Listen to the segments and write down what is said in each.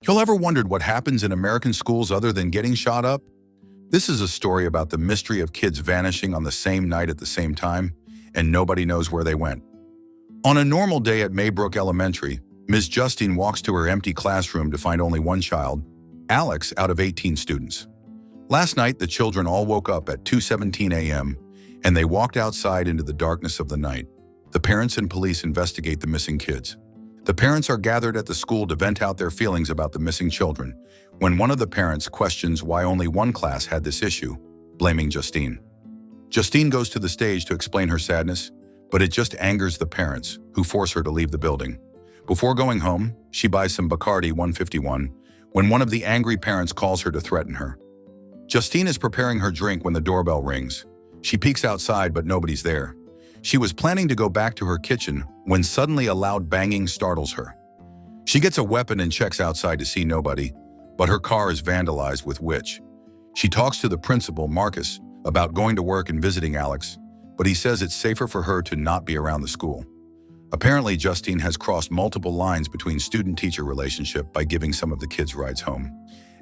Y'all ever wondered what happens in American schools other than getting shot up? This is a story about the mystery of kids vanishing on the same night at the same time, and nobody knows where they went. On a normal day at Maybrook Elementary, Ms. Justine walks to her empty classroom to find only one child, Alex, out of 18 students. Last night, the children all woke up at 2:17 a.m., and they walked outside into the darkness of the night. The parents and police investigate the missing kids. The parents are gathered at the school to vent out their feelings about the missing children, when one of the parents questions why only one class had this issue, blaming Justine. Justine goes to the stage to explain her sadness, but it just angers the parents, who force her to leave the building. Before going home, she buys some Bacardi 151 when one of the angry parents calls her to threaten her. Justine is preparing her drink when the doorbell rings. She peeks outside, but nobody's there. She was planning to go back to her kitchen when suddenly a loud banging startles her. She gets a weapon and checks outside to see nobody, but her car is vandalized with witch. She talks to the principal, Marcus, about going to work and visiting Alex, but he says it's safer for her to not be around the school. Apparently, Justine has crossed multiple lines between student-teacher relationship by giving some of the kids rides home.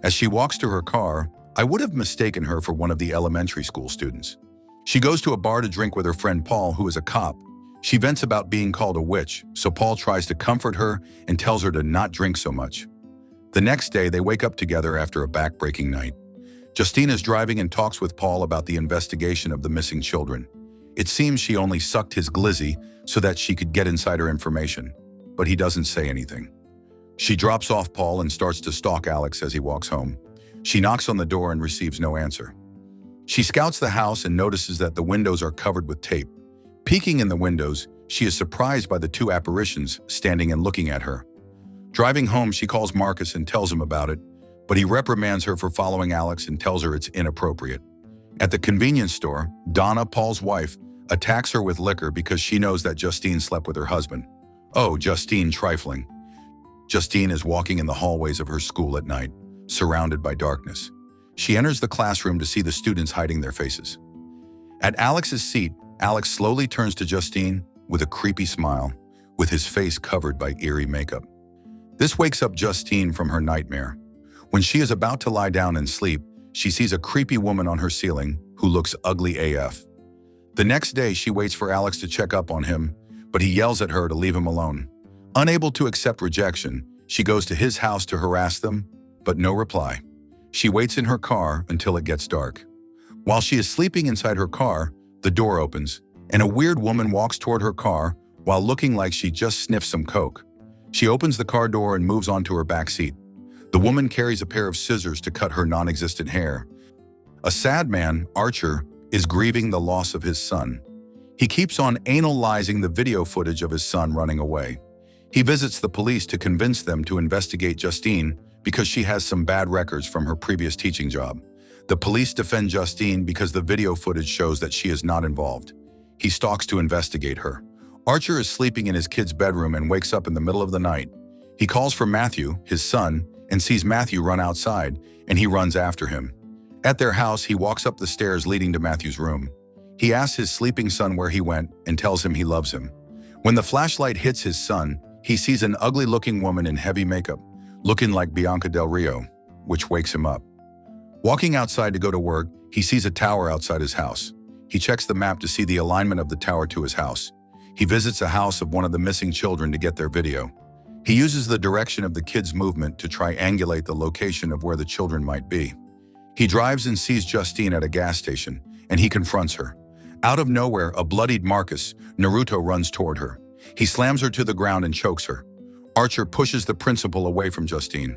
As she walks to her car, I would have mistaken her for one of the elementary school students. She goes to a bar to drink with her friend Paul, who is a cop. She vents about being called a witch, so Paul tries to comfort her and tells her to not drink so much. The next day, they wake up together after a back-breaking night. Justine is driving and talks with Paul about the investigation of the missing children. It seems she only sucked his glizzy so that she could get insider information, but he doesn't say anything. She drops off Paul and starts to stalk Alex as he walks home. She knocks on the door and receives no answer. She scouts the house and notices that the windows are covered with tape. Peeking in the windows, she is surprised by the two apparitions standing and looking at her. Driving home, she calls Marcus and tells him about it, but he reprimands her for following Alex and tells her it's inappropriate. At the convenience store, Donna, Paul's wife, attacks her with liquor because she knows that Justine slept with her husband. Oh, Justine trifling. Justine is walking in the hallways of her school at night, surrounded by darkness. She enters the classroom to see the students hiding their faces. At Alex's seat, Alex slowly turns to Justine with a creepy smile, with his face covered by eerie makeup. This wakes up Justine from her nightmare. When she is about to lie down and sleep, she sees a creepy woman on her ceiling who looks ugly AF. The next day, she waits for Alex to check up on him, but he yells at her to leave him alone. Unable to accept rejection, she goes to his house to harass them, but no reply. She waits in her car until it gets dark. While she is sleeping inside her car, the door opens, and a weird woman walks toward her car while looking like she just sniffed some coke. She opens the car door and moves onto her back seat. The woman carries a pair of scissors to cut her non-existent hair. A sad man, Archer, is grieving the loss of his son. He keeps on analyzing the video footage of his son running away. He visits the police to convince them to investigate Justine because she has some bad records from her previous teaching job. The police defend Justine because the video footage shows that she is not involved. He stalks to investigate her. Archer is sleeping in his kid's bedroom and wakes up in the middle of the night. He calls for Matthew, his son, and sees Matthew run outside, and he runs after him. At their house, he walks up the stairs leading to Matthew's room. He asks his sleeping son where he went and tells him he loves him. When the flashlight hits his son, he sees an ugly-looking woman in heavy makeup, looking like Bianca Del Rio, which wakes him up. Walking outside to go to work, he sees a tower outside his house. He checks the map to see the alignment of the tower to his house. He visits the house of one of the missing children to get their video. He uses the direction of the kids' movement to triangulate the location of where the children might be. He drives and sees Justine at a gas station, and he confronts her. Out of nowhere, a bloodied Marcus, Naruto, runs toward her. He slams her to the ground and chokes her. Archer pushes the principal away from Justine.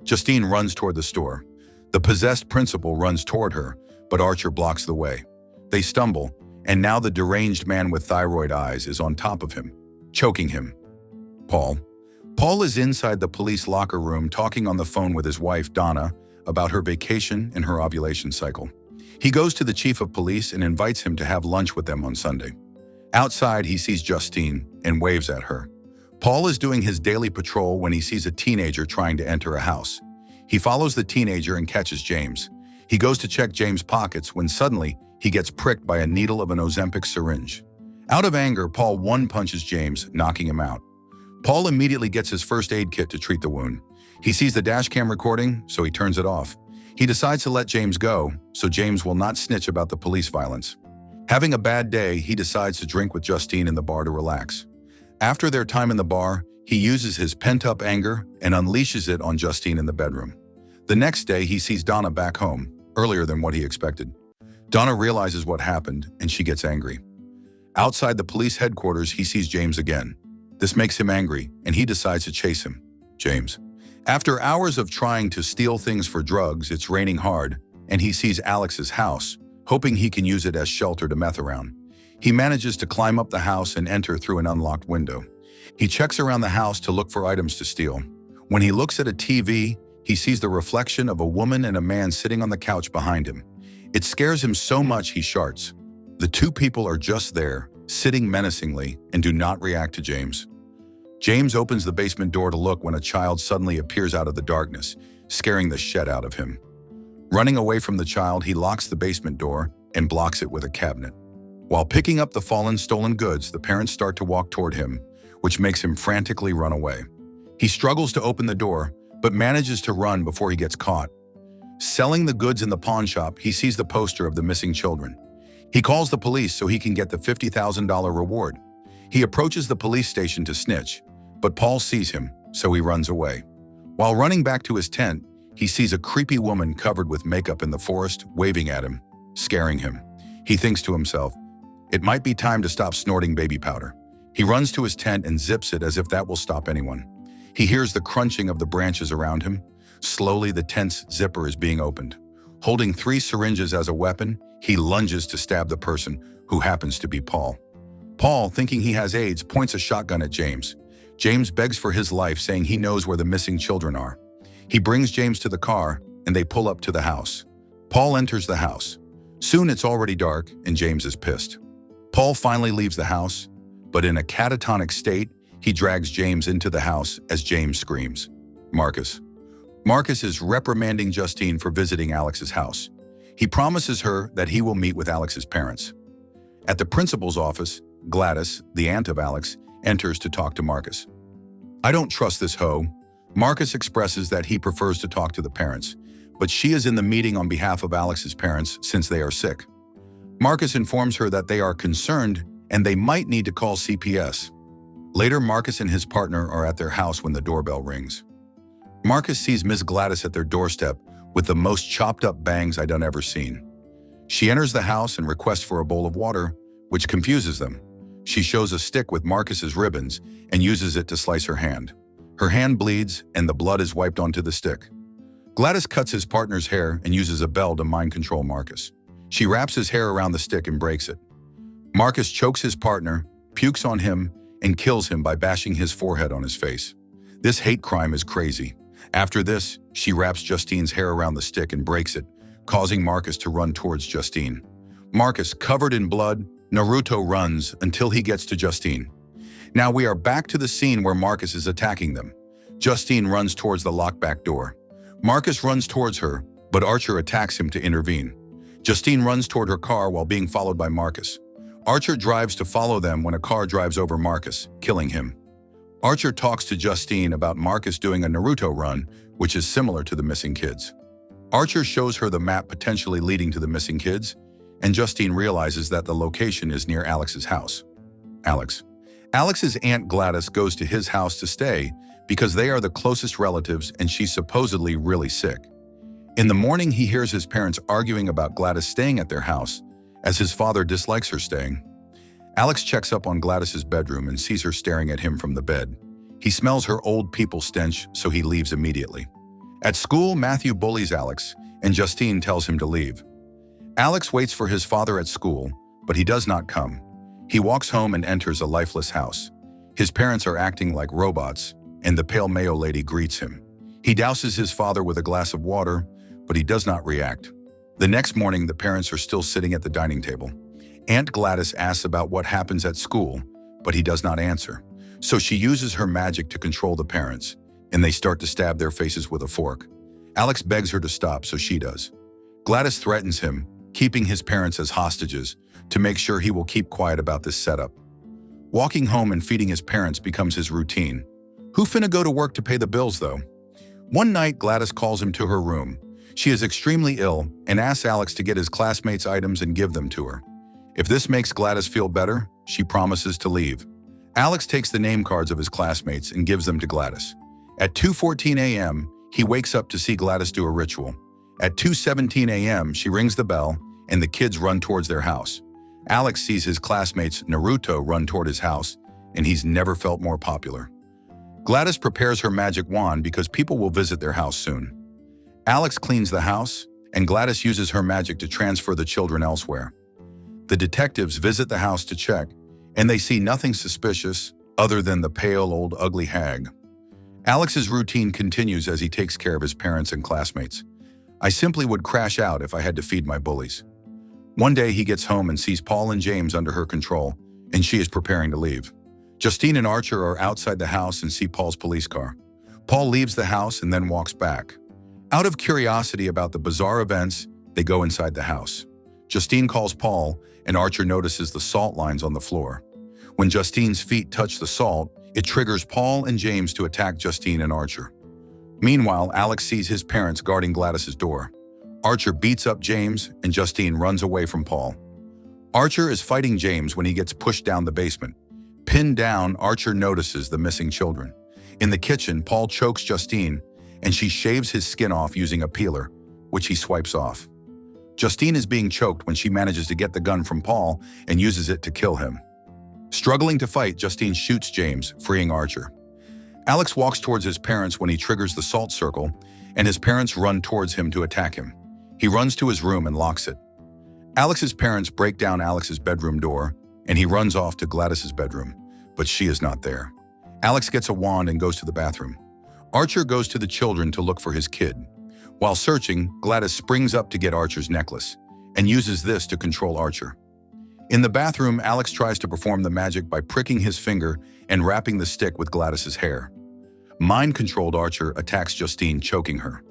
Justine runs toward the store. The possessed principal runs toward her, but Archer blocks the way. They stumble, and now the deranged man with thyroid eyes is on top of him, choking him. Paul is inside the police locker room talking on the phone with his wife, Donna, about her vacation and her ovulation cycle. He goes to the chief of police and invites him to have lunch with them on Sunday. Outside, he sees Justine and waves at her. Paul is doing his daily patrol when he sees a teenager trying to enter a house. He follows the teenager and catches James. He goes to check James' pockets when suddenly he gets pricked by a needle of an Ozempic syringe. Out of anger, Paul one-punches James, knocking him out. Paul immediately gets his first aid kit to treat the wound. He sees the dash cam recording, so he turns it off. He decides to let James go, so James will not snitch about the police violence. Having a bad day, he decides to drink with Justine in the bar to relax. After their time in the bar, he uses his pent-up anger and unleashes it on Justine in the bedroom. The next day, he sees Donna back home, earlier than what he expected. Donna realizes what happened, and she gets angry. Outside the police headquarters, he sees James again. This makes him angry, and he decides to chase him. James. After hours of trying to steal things for drugs, it's raining hard, and he sees Alex's house, hoping he can use it as shelter to meth around. He manages to climb up the house and enter through an unlocked window. He checks around the house to look for items to steal. When he looks at a TV, he sees the reflection of a woman and a man sitting on the couch behind him. It scares him so much he sharts. The two people are just there, sitting menacingly, and do not react to James. James opens the basement door to look when a child suddenly appears out of the darkness, scaring the shit out of him. Running away from the child, he locks the basement door and blocks it with a cabinet. While picking up the fallen stolen goods, the parents start to walk toward him, which makes him frantically run away. He struggles to open the door, but manages to run before he gets caught. Selling the goods in the pawn shop, he sees the poster of the missing children. He calls the police so he can get the $50,000 reward. He approaches the police station to snitch, but Paul sees him, so he runs away. While running back to his tent, he sees a creepy woman covered with makeup in the forest, waving at him, scaring him. He thinks to himself, it might be time to stop snorting baby powder. He runs to his tent and zips it as if that will stop anyone. He hears the crunching of the branches around him. Slowly, the tent's zipper is being opened. Holding 3 syringes as a weapon, he lunges to stab the person, who happens to be Paul. Paul, thinking he has AIDS, points a shotgun at James. James begs for his life, saying he knows where the missing children are. He brings James to the car, and they pull up to the house. Paul enters the house. Soon it's already dark, and James is pissed. Paul finally leaves the house, but in a catatonic state, he drags James into the house as James screams. Marcus. Marcus is reprimanding Justine for visiting Alex's house. He promises her that he will meet with Alex's parents. At the principal's office, Gladys, the aunt of Alex, enters to talk to Marcus. I don't trust this hoe. Marcus expresses that he prefers to talk to the parents, but she is in the meeting on behalf of Alex's parents since they are sick. Marcus informs her that they are concerned and they might need to call CPS. Later, Marcus and his partner are at their house when the doorbell rings. Marcus sees Miss Gladys at their doorstep with the most chopped up bangs I'd ever seen. She enters the house and requests for a bowl of water, which confuses them. She shows a stick with Marcus's ribbons and uses it to slice her hand. Her hand bleeds and the blood is wiped onto the stick. Gladys cuts his partner's hair and uses a bell to mind control Marcus. She wraps his hair around the stick and breaks it. Marcus chokes his partner, pukes on him, and kills him by bashing his forehead on his face. This hate crime is crazy. After this, she wraps Justine's hair around the stick and breaks it, causing Marcus to run towards Justine. Marcus, covered in blood, Naruto runs until he gets to Justine. Now we are back to the scene where Marcus is attacking them. Justine runs towards the locked back door. Marcus runs towards her, but Archer attacks him to intervene. Justine runs toward her car while being followed by Marcus. Archer drives to follow them when a car drives over Marcus, killing him. Archer talks to Justine about Marcus doing a Naruto run, which is similar to the missing kids. Archer shows her the map potentially leading to the missing kids, and Justine realizes that the location is near Alex's house. Alex's aunt Gladys goes to his house to stay because they are the closest relatives and she's supposedly really sick. In the morning, he hears his parents arguing about Gladys staying at their house, as his father dislikes her staying. Alex checks up on Gladys's bedroom and sees her staring at him from the bed. He smells her old people stench, so he leaves immediately. At school, Matthew bullies Alex, and Justine tells him to leave. Alex waits for his father at school, but he does not come. He walks home and enters a lifeless house. His parents are acting like robots, and the pale Mayo lady greets him. He douses his father with a glass of water, but he does not react. The next morning, the parents are still sitting at the dining table. Aunt Gladys asks about what happens at school, but he does not answer. So she uses her magic to control the parents, and they start to stab their faces with a fork. Alex begs her to stop, so she does. Gladys threatens him, keeping his parents as hostages, to make sure he will keep quiet about this setup. Walking home and feeding his parents becomes his routine, Who finna go to work to pay the bills, though? One night, Gladys calls him to her room. She is extremely ill and asks Alex to get his classmates' items and give them to her. If this makes Gladys feel better, she promises to leave. Alex takes the name cards of his classmates and gives them to Gladys. At 2:14 a.m., he wakes up to see Gladys do a ritual. At 2:17 a.m., she rings the bell and the kids run towards their house. Alex sees his classmates Naruto run toward his house, and he's never felt more popular. Gladys prepares her magic wand because people will visit their house soon. Alex cleans the house, and Gladys uses her magic to transfer the children elsewhere. The detectives visit the house to check, and they see nothing suspicious other than the pale, old, ugly hag. Alex's routine continues as he takes care of his parents and classmates. I simply would crash out if I had to feed my bullies. One day he gets home and sees Paul and James under her control, and she is preparing to leave. Justine and Archer are outside the house and see Paul's police car. Paul leaves the house and then walks back. Out of curiosity about the bizarre events, they go inside the house. Justine calls Paul, and Archer notices the salt lines on the floor. When Justine's feet touch the salt, it triggers Paul and James to attack Justine and Archer. Meanwhile, Alex sees his parents guarding Gladys's door. Archer beats up James, and Justine runs away from Paul. Archer is fighting James when he gets pushed down the basement. Pinned down, Archer notices the missing children. In the kitchen, Paul chokes Justine, and she shaves his skin off using a peeler, which he swipes off. Justine is being choked when she manages to get the gun from Paul and uses it to kill him. Struggling to fight, Justine shoots James, freeing Archer. Alex walks towards his parents when he triggers the salt circle, and his parents run towards him to attack him. He runs to his room and locks it. Alex's parents break down Alex's bedroom door, and he runs off to Gladys's bedroom, but she is not there. Alex gets a wand and goes to the bathroom. Archer goes to the children to look for his kid. While searching, Gladys springs up to get Archer's necklace and uses this to control Archer. In the bathroom, Alex tries to perform the magic by pricking his finger and wrapping the stick with Gladys's hair. Mind-controlled Archer attacks Justine, choking her.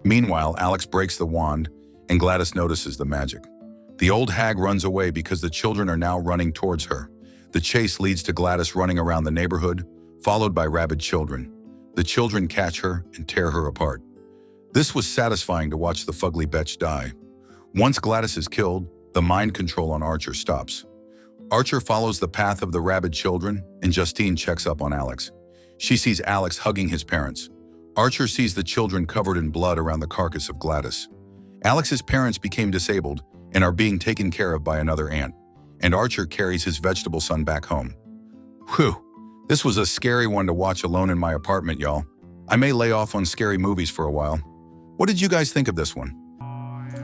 Meanwhile, Alex breaks the wand, and Gladys notices the magic. The old hag runs away because the children are now running towards her. The chase leads to Gladys running around the neighborhood, followed by rabid children. The children catch her and tear her apart. This was satisfying to watch the fugly bitch die. Once Gladys is killed, the mind control on Archer stops. Archer follows the path of the rabid children, and Justine checks up on Alex. She sees Alex hugging his parents. Archer sees the children covered in blood around the carcass of Gladys. Alex's parents became disabled and are being taken care of by another aunt, and Archer carries his vegetable son back home. Whew, this was a scary one to watch alone in my apartment, y'all. I may lay off on scary movies for a while. What did you guys think of this one?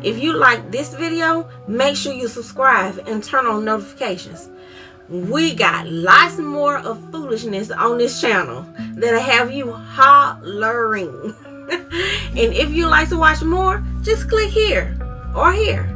If you like this video, make sure you subscribe and turn on notifications. We got lots more of foolishness on this channel that'll have you hollering. And if you like to watch more, just click here or here.